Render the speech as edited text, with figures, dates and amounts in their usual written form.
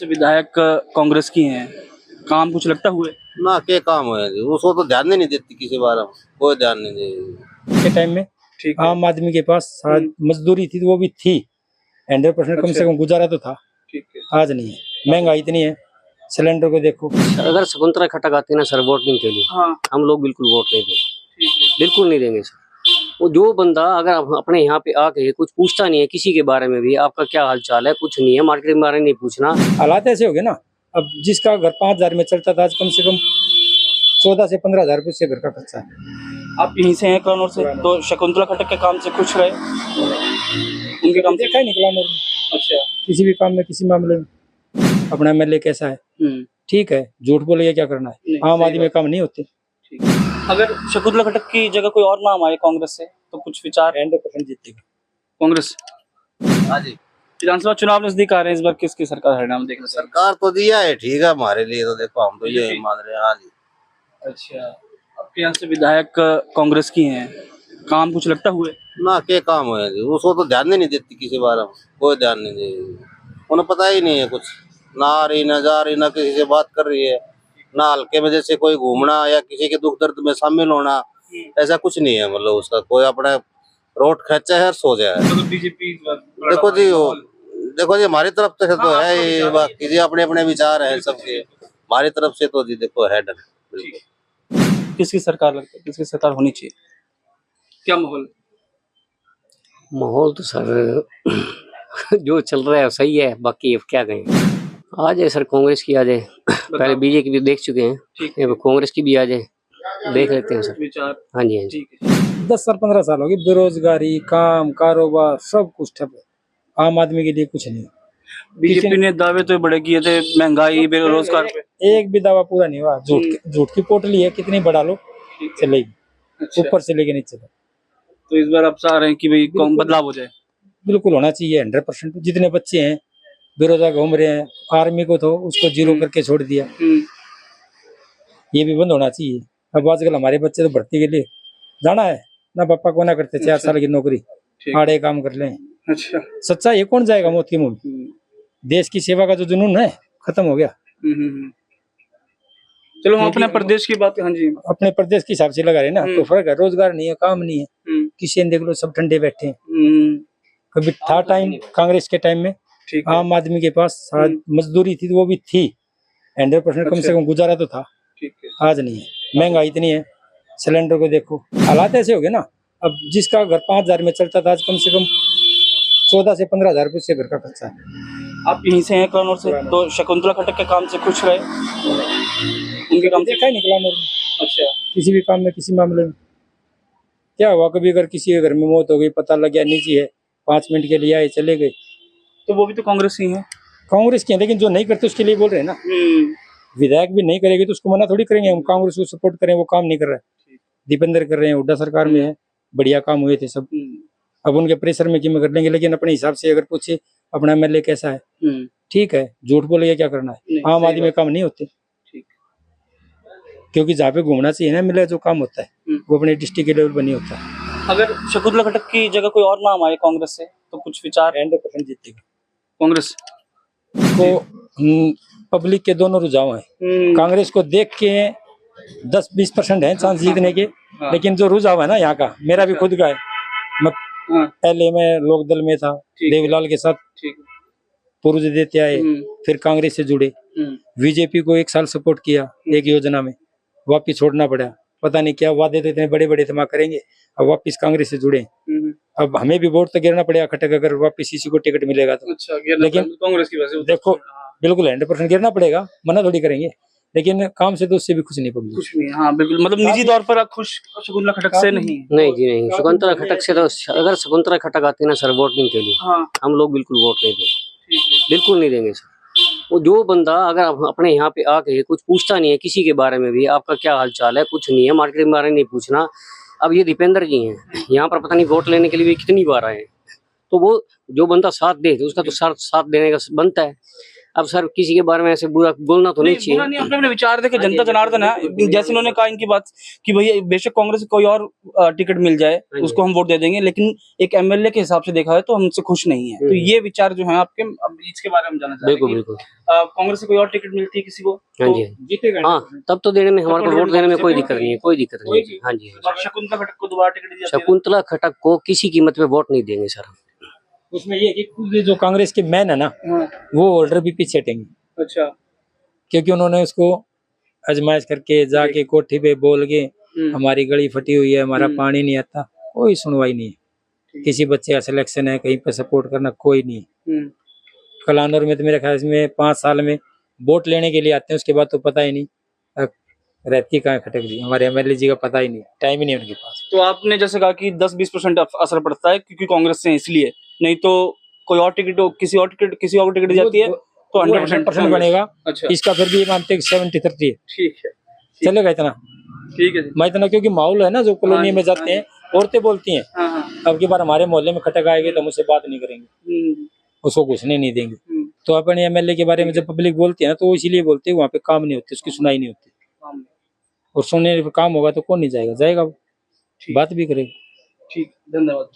से विधायक कांग्रेस की हैं, काम कुछ लगता हुए ना के काम है जी, उसको तो ध्यान ही नहीं देती, किसी बारे में कोई ध्यान नहीं देती। के टाइम में ठीक है। आम आदमी के पास शायद मजदूरी थी तो वो भी थी 100% कम से कम गुजारा तो था। ठीक है। आज नहीं है, महंगाई इतनी है, सिलेंडर को देखो। अगर शकुंतला खट्टक आती है ना सर वोटिंग के लिए, हाँ हम लोग बिल्कुल वोट नहीं देंगे, ठीक है। बिल्कुल नहीं देंगे सर। वो जो बंदा अगर अपने यहाँ पे आके कुछ पूछता नहीं है किसी के बारे में भी, आपका क्या हाल चाल है, कुछ नहीं है, मार्केट के बारे में नहीं पूछना। हालात ऐसे हो गए ना, अब जिसका घर 5,000 में चलता था आज कम से कम 14 से 15,000 रुपये से घर का खर्चा है। आप यहीं से हैं कलौनौर से, तो शकुंतला खट्टक के काम से खुश रहे? उनके काम से देखा ही निकला नौर अच्छा। किसी भी काम में, किसी मामले में अपना एमएलए कैसा है, ठीक है, झूठ बोलेगा क्या करना है, आम आदमी में काम नहीं होते। ठीक है। अगर शकुंतला खट्टक की जगह कोई और नाम आए कांग्रेस से तो कुछ विचार? 100% जीतेगा कांग्रेस। हाँ जी, विधानसभा चुनाव नजदीक आ रहे हैं, इस बार किसकी सरकार है नाम देखना सर? सरकार तो दिया है, ठीक है, हमारे लिए तो देखो हम तो ये मान रहे हैं। हाँ जी, अच्छा, आपके यहाँ से विधायक कांग्रेस की हैं, काम कुछ लगता हुए ना के काम है जी, उसको तो ध्यान ही नहीं देती, किसी बारे में कोई ध्यान नहीं देती। उन्हें पता ही नहीं है कुछ, ना आ रही ना जा रही, ना किसी से बात कर रही है, ना हल्के में जैसे कोई घूमना या किसी के दुख दर्द में शामिल होना, ऐसा कुछ नहीं है। मतलब उसका कोई अपना रोड खर्चा है और सो जाए। तो बीजेपी देखो जी, देखो जी, हमारी तरफ से तो है ये, बाकी जी अपने अपने विचार है सबके, हमारी तरफ से तो जी देखो है डर। किसकी सरकार लगता है, किसकी सरकार होनी चाहिए? क्या माहौल? माहौल तो सर जो चल रहा है सही है, बाकी अब क्या कहें। आ जाए सर कांग्रेस की आ जाए, पहले बीजेपी भी देख चुके हैं, अब कांग्रेस की भी आ जाए, देख लेते हैं सर। विचार? हाँ जी हाँ जी। ठीक है। 10 साल 15 साल हो गए, बेरोजगारी, काम कारोबार सब कुछ ठप है, आम आदमी के लिए कुछ नहीं। बीजेपी ने दावे तो बड़े किए थे, महंगाई बेरोजगार पे, एक भी दावा पूरा नहीं हुआ। झूठ की पोटली है, कितनी बढ़ा लो चलेगी, अच्छा। ऊपर से लेके नीचे तक। तो इस बार आप चाह रहे हैं कि भाई कौन बदलाव हो जाए? बिल्कुल होना चाहिए 100%। जितने बच्चे हैं बेरोजगार घूम रहे हैं, आर्मी को तो उसको जीरो करके छोड़ दिया, ये भी बंद होना चाहिए। अब आजकल हमारे बच्चे तो भर्ती के लिए जाना है ना, पापा को ना करते 4 साल की नौकरी, आड़े काम कर लें। अच्छा। सच्चा ये कौन जाएगा मौत के मुंह में? देश की सेवा का जो जुनून है खत्म हो गया। चलो हम अपने प्रदेश की बात, हाँ जी, अपने प्रदेश के हिसाब से लगा रहे ना, तो फर्क है। रोजगार नहीं है, काम नहीं है, किसी ने देख लो सब ठंडे बैठे हैं। कभी था टाइम कांग्रेस के टाइम में आम आदमी के पास शायद मजदूरी थी तो वो भी थी 100% कम से कम गुजारा तो था। ठीक है। आज नहीं है, महंगाई इतनी है, सिलेंडर को देखो। हालात ऐसे हो गए ना, अब जिसका घर 5,000 में चलता था आज कम से कम 14 से 15,000 रुपये से घर का खर्चा है। आप यहीं से हैं कलौनौर से, तो शकुंतला खट्टक के काम से खुश रहे? उनके काम से देखा ही निकला नौर अच्छा। किसी भी काम में, किसी मामले में क्या हुआ, कभी अगर किसी के घर में मौत हो गई, पता लग गया नीचे है, 5 मिनट के लिए आए चले गए, तो वो भी तो कांग्रेस ही है। कांग्रेस के हैं, लेकिन जो नहीं करते उसके लिए बोल रहे हैं ना। विधायक भी नहीं करेगी तो उसको मना थोड़ी करेंगे हम, कांग्रेस को सपोर्ट करें, वो काम नहीं कर रहा है। दीपेंद्र कर रहे हैं, हुड्डा सरकार में है, बढ़िया काम हुए थे सब। अब उनके प्रेशर में कि मैं कर लेंगे, लेकिन अपने हिसाब से अगर पूछे अपना एमएलए कैसा है, ठीक है, झूठ बोलेगा क्या करना है, आम आदमी में काम नहीं होते। क्योंकि जहाँ पे घूमना चाहिए ना मिले, जो काम होता है वो अपने डिस्ट्रिक्ट के लेवल पर नहीं होता। अगर शकुंतला खट्टक की जगह कोई और नाम आए कांग्रेस से तो कुछ विचार? 100% जीतेगा कांग्रेस को। पब्लिक के दोनों रुझाव हैं, कांग्रेस को देख के 10-20% है चांस जीतने के, लेकिन जो रुझाव है ना यहाँ का, मेरा भी खुद का है। मैं पहले मैं लोकदल में था, देवीलाल के साथ पुरुष देते आए, फिर कांग्रेस से जुड़े, बीजेपी को 1 साल सपोर्ट किया एक योजना में, वापिस छोड़ना पड़ा, पता नहीं क्या वादे तो इतने बड़े बड़े थे, करेंगे, अब वापिस कांग्रेस से जुड़े। अब हमें भी वोट तो गिरना पड़ेगा खटक, अगर वापिस इसी को टिकट मिलेगा तो। अच्छा, लेकिन कांग्रेस की वजह से देखो बिल्कुल 100% गिरना पड़ेगा, मना थोड़ी करेंगे, लेकिन काम से तो उससे भी खुश नहीं पब्लिक। कुछ नहीं, हाँ बिल्कुल, मतलब निजी तौर पर आप खुश शकुंतला खट्टक से नहीं? नहीं जी नहीं, शकुंतला खट्टक से तो अगर शकुंतला खट्टक आती है ना सर वोटिंग के लिए, हाँ, हम लोग बिल्कुल वोट नहीं देंगे, बिल्कुल नहीं देंगे सर। वो जो बंदा अगर अपने यहाँ पे आके कुछ पूछता नहीं है किसी के बारे में भी, आपका क्या हाल चाल है, कुछ नहीं है, मार्केट के बारे में नहीं पूछना। अब ये दीपेंद्र जी हैं, यहाँ पर पता नहीं वोट लेने के लिए भी कितनी बार आए, तो वो जो बंदा साथ दे तो उसका तो साथ देने का बनता है। अब सर किसी के बारे में ऐसे बुरा बोलना तो नहीं नहीं, बुरा चाहिए। नहीं, अपने अपने विचार देखे, जनता जनार्दन है। जैसे इन्होंने कहा इनकी बात कि भैया बेशक कांग्रेस को कोई और टिकट मिल जाए उसको हम वोट दे देंगे, लेकिन एक एमएलए के हिसाब से देखा है तो हमसे खुश नहीं है। तो ये विचार जो है आपके, अब इसके बारे में हम जानना चाहते बिल्कुल हैं बिल्कुल। कि कांग्रेस से कोई और टिकट मिलती है किसी को हाँ तो जी जीतेगा। हाँ, तब तो देने में हमारे को वोट देने में कोई दिक्कत नहीं है, कोई दिक्कत नहीं है। हाँ जी हाँ जी। शकुंतला खट्टर को दोबारा टिकट दी जाती है। शकुंतला खट्टक को किसी कीमत पे वोट नहीं देंगे सर। उसमें ये है कि खुद जो कांग्रेस के मैन है ना, हाँ, वो ऑर्डर भी पीछे हटेंगे, अच्छा। क्योंकि उन्होंने उसको आजमाइश करके जाके कोठी पे बोल के हमारी गली फटी हुई है, हमारा पानी नहीं आता, कोई सुनवाई नहीं है। किसी बच्चे का सिलेक्शन है कहीं पे सपोर्ट करना कोई नहीं है। कलानौर में तो मेरे ख्याल में 5 साल में वोट लेने के लिए आते हैं, उसके बाद तो पता ही नहीं रहती कहाँ खटक जी। हमारे एमएलए जी का पता ही नहीं, टाइम ही नहीं उनके पास। तो आपने जैसे कहा कि 10-20% असर पड़ता है क्योंकि कांग्रेस से, इसलिए नहीं तो कोई और टिकट, किसी और को टिकट दी जाती है तो 100% बनेगा। अच्छा, इसका फिर भी ये मानते हैं 70-30 है, ठीक है, चलेगा इतना। ठीक है जी। मैं इतना, क्योंकि माहौल है ना जो कॉलोनी में जाते हैं, औरतें बोलती हैं हाँ हाँ। अब की बार हमारे मोहल्ले में खटक आएगी तो मुझसे बात नहीं करेंगे, हम्म, उसको घुसने नहीं देंगे। हम्म, तो अपने एमएलए के बारे में जब पब्लिक बोलती है ना, तो वो इसीलिए बोलते हैं वहाँ पे काम नहीं होते, उसकी सुनाई नहीं होती, हाँ, और सुनने पे काम होगा तो कौन नहीं जाएगा, जाएगा वो, ठीक। बात भी करेगा। ठीक, धन्यवाद।